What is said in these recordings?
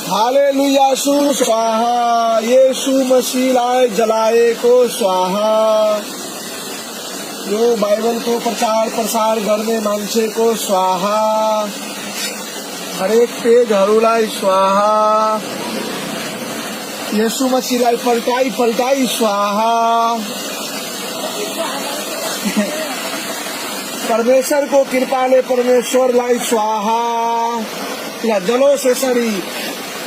Hallelujah सु स्वाहा, यीशु मसीह लाए जलाए को स्वाहा। यो बाइबल को प्रचार प्रसार गर्ने मान्छेको स्वाहा, हरेक पेजहरूलाई स्वाहा, यीशु मसीहलाई पल्टाई पल्टाई स्वाहा। परमेश्वरको कृपाले परमेश्वरलाई स्वाहा। जलोस् यसरी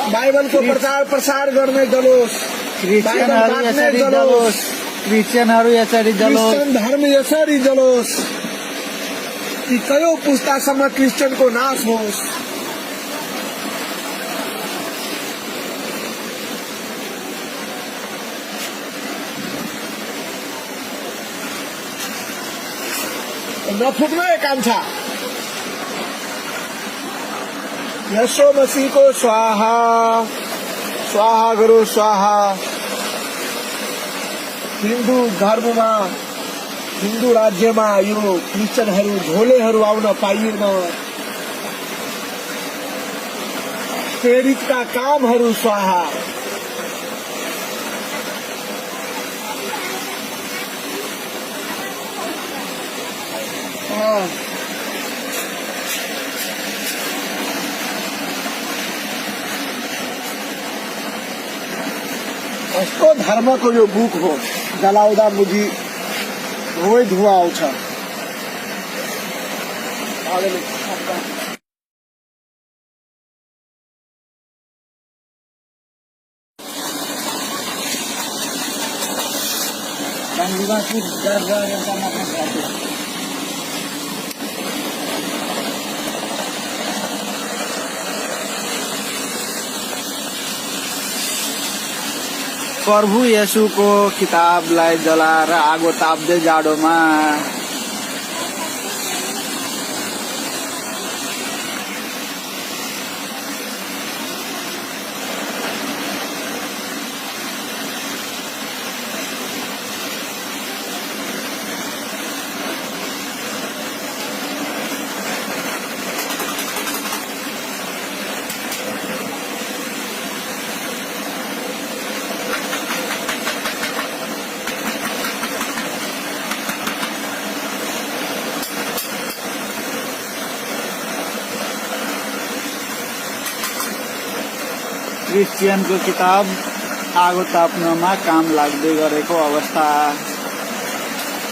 बाइबलको प्रचार प्रसार गर्ने जलोस्, क्रिस्चियनहरू यसरी जलोस्, क्रिस्चियनहरू यसरी जलोस्, क्रिस्चियन धर्म यसरी जलोस् कि कयौं पुस्तासम्म क्रिस्चियनको नाश होस्। नफुट्ने काम छ। यीशु मसीहको स्वाहा, स्वाहा गरो स्वाहा। हिन्दू धर्ममा, हिन्दू राज्यमा यो क्रिस्चियनहरू झोलेहरू आउन पाइएन। प्रेरितका कामहरू स्वाहा। कस्तो धर्मको यो बुक हो, जलाउँदा मुजी धुवै धुवा आउँछ। प्रभु येशूको किताबलाई जलाएर आगो ताप्दै जाडोमा क्रिस्चियनको किताब आगो ताप्नमा काम लाग्दै गरेको अवस्था।